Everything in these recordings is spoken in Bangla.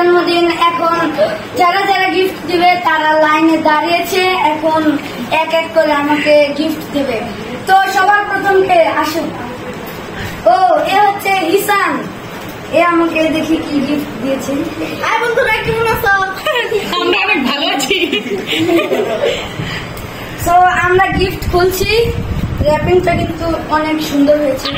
জন্মদিন। এখন যারা যারা গিফট দিবে তারা লাইনে দাঁড়িয়েছে, এখন এক এক করে আমাকে গিফট দেবে। তো সবার প্রথম কে আসুন। ও এ হচ্ছে হিসান, এ আমাকে দেখি কি গিফট দিয়েছে। আর বন্ধুরা কেমন আছো? আমরা অনেক ভালো আছি। তো আমরা গিফট খুলছি, র্যাপিংটা কিন্তু অনেক সুন্দর হয়েছে।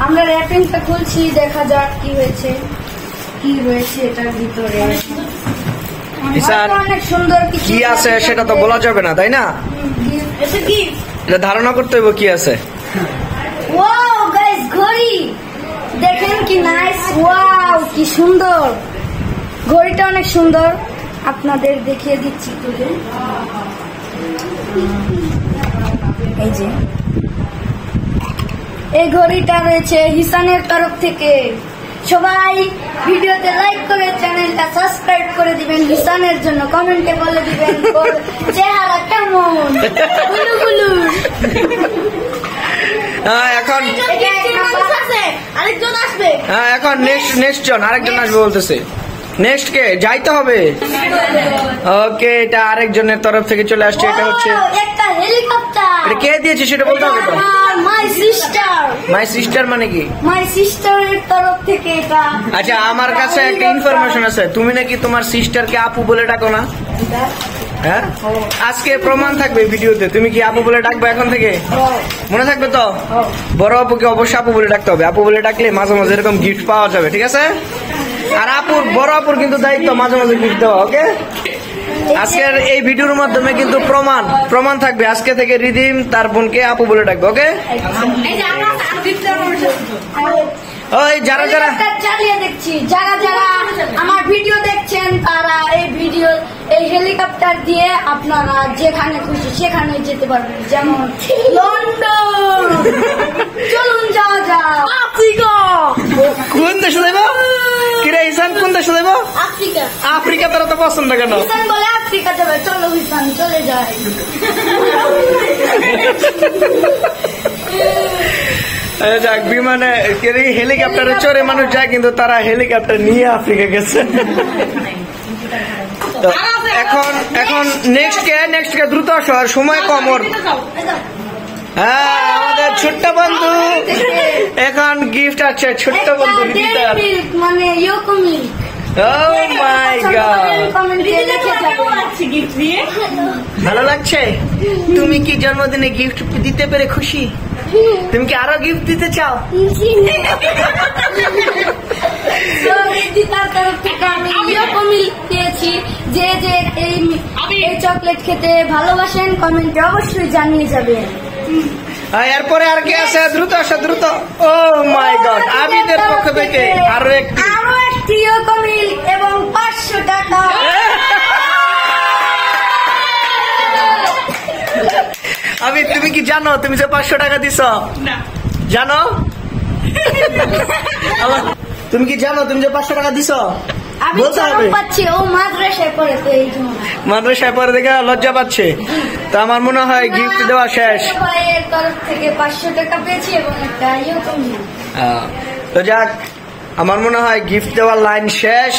আমরা র্যাপিংটা খুলছি, দেখা যাক কি হয়েছে, কি রয়েছে এটার ভিতরে। অনেক সুন্দর কি আছে সেটা তো বলা যাবে না, তাই না? এটা ধারণা করতে হবে কি আছে। ওয়াও গাইস, ঘড়ি দেখেন কি নাইস, ওয়াও কি সুন্দর, ঘড়িটা অনেক সুন্দর, আপনাদের দেখিয়ে দিচ্ছি। এই যে এই ঘড়িটা রয়েছে হিসানের তরফ থেকে। সবাই ভিডিওতে লাইক করে চ্যানেলটা সাবস্ক্রাইব করে দিবেন হিসানের জন্য, কমেন্টে বলে দিবেন ওর চেহারা কেমন। এখন আরেকজন আসবে, এখন নেক্সট জন আরেকজন আসবে বলতেছে। নেক্সট কে যাইতে হবে। ওকে, এটা আরেকজনের তরফ থেকে চলে আসছে। এটা হচ্ছে একটা হেলিকপ্টার। এটা কে দিয়েছে সেটা বলতে হবে তো। My sister. মাই সিস্টার মানে কি? মাই সিস্টারের তরফ থেকে এটা। আচ্ছা, আমার কাছে একটা ইনফরমেশন আছে, তুমি নাকি তোমার সিস্টারকে আপু বলে ডাকো না? হ্যাঁ, আজকে প্রমাণ থাকবে ভিডিওতে। তুমি কি আপু বলে ডাকবে এখন থেকে? মনে থাকবে তো? বড় আপুকে অবশ্যই আপু বলে ডাকতে হবে। আপু বলে ডাকলে মাঝে মাঝে এরকম গিফট পাওয়া যাবে, ঠিক আছে? আর বড় আপুর কিন্তু দায়িত্ব মাঝে মাঝে গিফট দেওয়া। ওকে, আজকের এই ভিডিওর মাধ্যমে কিন্তু প্রমাণ থাকবে। আজকে থেকে রিদিম তার বোনকে আপু বলে ডাকবে। ওকে, ওই যারা যারা চালিয়ে দেখছি, যারা যারা আমার ভিডিও দেখছেন তারা এই হেলিকপ্টার দিয়ে আপনারা যেখানে খুশি সেখানে যেতে পারবেন, যেমন লন্ডন। চলুন যাওয়া যাক আফ্রিকা। কোন দেশে যাইব? কিরে ইসান, কোন দেশে যাইব? আফ্রিকা। আফ্রিকা তারা তো পছন্দ কেন? ইসান বলে আফ্রিকা যাবে, চলো ইসান চলে যায়। যাক, বিমানে হেলিকপ্টারে চড়ে মানুষ যায়, কিন্তু তারা হেলিকপ্টার নিয়ে আফ্রিকা গেছে। এখন নেক্সট কে দ্রুত আসো, আর সময় কম ওর। হ্যাঁ, আমাদের ছোট্ট বন্ধু এখন গিফট আছে। ছোট্ট বন্ধু মানে Yoko milk. Oh my God! Gift দিয়ে ভালো লাগছে? তুমি কি জন্মদিনে গিফট দিতে পেরে খুশি? তুমি কি আরো গিফট দিতে চাও? তার তরফ থেকে আমি ইয়োকো মিল্ক পেয়েছি। যে যে এই চকলেট খেতে ভালোবাসেন কমেন্টে অবশ্যই জানিয়ে যাবেন। এরপরে আর কি আছে? দ্রুত আসো, দ্রুত। ও মাই গড, আবিদের পক্ষ থেকে আরো একটি ইয়োকো মিল্ক এবং 500 টাকা। আমি, তুমি কি জানো তুমি যে 500 টাকা দিছ? জানো? তুমি কি জানো তুমি যে 500 টাকা দিছ? বলতে হবে। মাদ্রাসায় পরে দেখে লজ্জা পাচ্ছে। তো আমার মনে হয় গিফট দেওয়া শেষ। ভাইয়ের তরফ থেকে 500 টাকা পেয়েছি এবং একটা ইয়োকো মিল্ক। তো যাক, আমার মনে হয় গিফট দেওয়ার লাইন শেষ।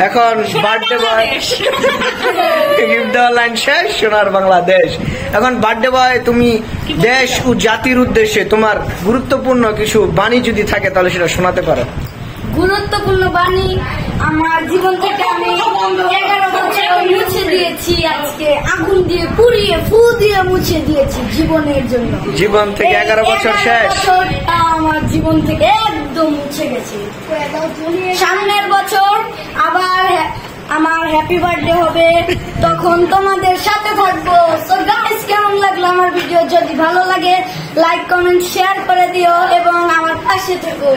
এখন বার্থডে বয় গিফট দেওয়ার লাইন শেষ। সোনার বাংলাদেশ। এখন বার্থডে বয়, তুমি দেশ ও জাতির উদ্দেশ্যে তোমার গুরুত্বপূর্ণ কিছু বাণী যদি থাকে তাহলে সেটা শোনাতে পারো। গুরুত্বপূর্ণ বাণী, আমার জীবন থেকে আমি 11 বছর মুছে দিয়েছি। আজকে আগুন দিয়ে পুড়িয়ে ফু দিয়ে মুছে দিয়েছি জীবনের জন্য। জীবন থেকে 11 বছর শেষ। আমার জীবন থেকে একদম মুছে গেছে। সামনের বছর আবার আমার হ্যাপি বার্থডে হবে, তখন তোমাদের সাথে থাকবো। সো গাইস, কেমন লাগলো আমার ভিডিও? যদি ভালো লাগে লাইক কমেন্ট শেয়ার করে দিও এবং আমার পাশে থেকো।